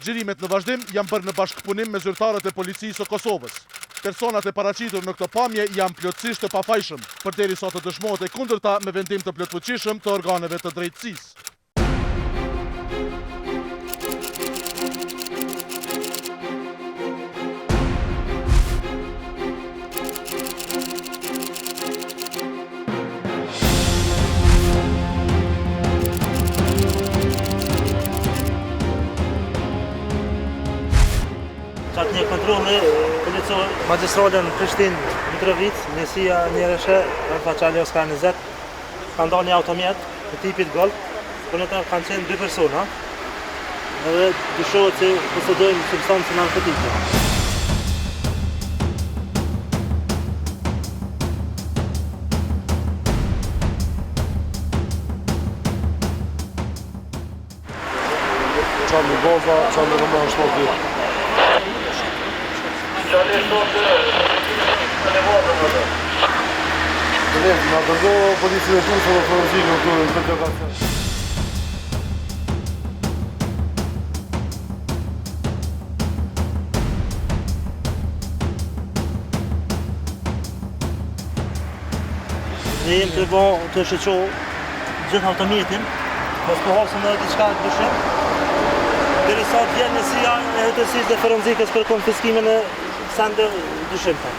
Xhirimet në vazhdim janë bërë në bashkëpunim me zyrtarët e policisë së Kosovës. Personat e paraqitur në këtë pamje janë plotësisht të pafajshëm, përderisa të dëshmohet e kundërta me vendim të plotfuqishëm të organeve të drejtësisë. Qatë një kontrolli policor magjistralën Prishtinë Mitrovic, njësia Njereshe, Faqali Oskar 20, ka nda një automjet të tipit Golf, për në ta kanë qenë 2 persona, edhe dyshohet që posedojnë substancë narkotike. Qanë në baza, qanë në rëmë është të ditë. Qanë sot në vazën në dhe. Nga dërgo policinë e Turës dhe forenzikë në të në të lokacion. Ne jem të shëqohë gjithë automjetin, mos po hasëm edhe diçka të dyshim, derisa të vjen njësia e hetësisë dhe forenzikës për konfiskimin e sende dyshimta.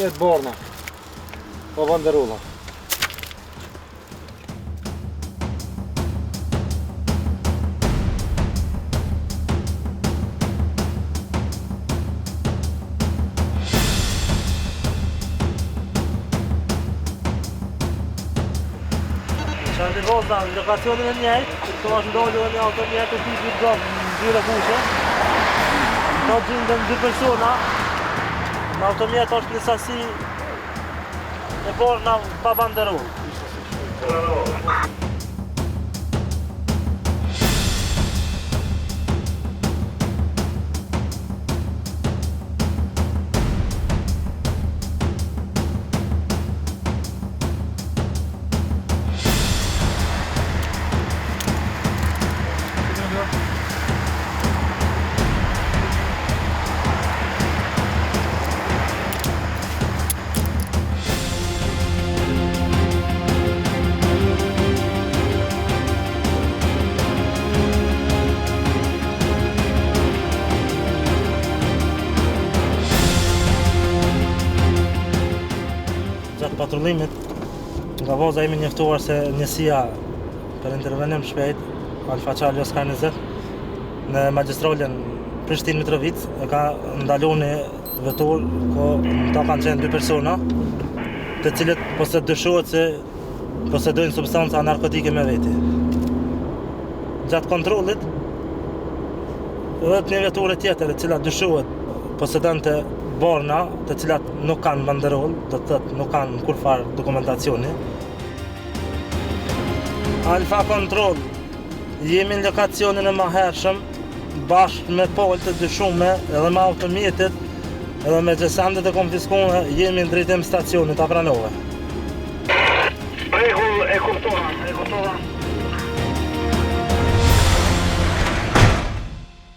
Këtë borna, po banderulla. Qanë të vazda në lokacionin e njëjtë, këto është ndollu një automjet të tipit Golf në dyre fushë. Këto gjindën 2 persona. Në automjet është një sasi e borna pa banderull. Gjatë patrullimit, nga vaza jemi njoftuar se njësia për intervenim shpejt, Faqali Oskar 20, në magjistralën Prishtinë Mitrovic, e ka ndalu një vetur, ku ta kanë qenë 2 persona, të cilët dyshohet se posedojnë substanca narkotike me veti. Gjatë kontrollit, edhe një vetur tjetër e cila dyshohet posedante borna, të cilat nuk kanë banderoll, do të thotë nuk kanë kurfar dokumentacioni. Alfa Kontroll, jemi në lokacionin e mahershëm, bashkë me polë të dyshume, edhe me automjetit, edhe me gjesandet e konfiskuara, jemi në drejtim stacionit Apranove. Rregull, e kuptova.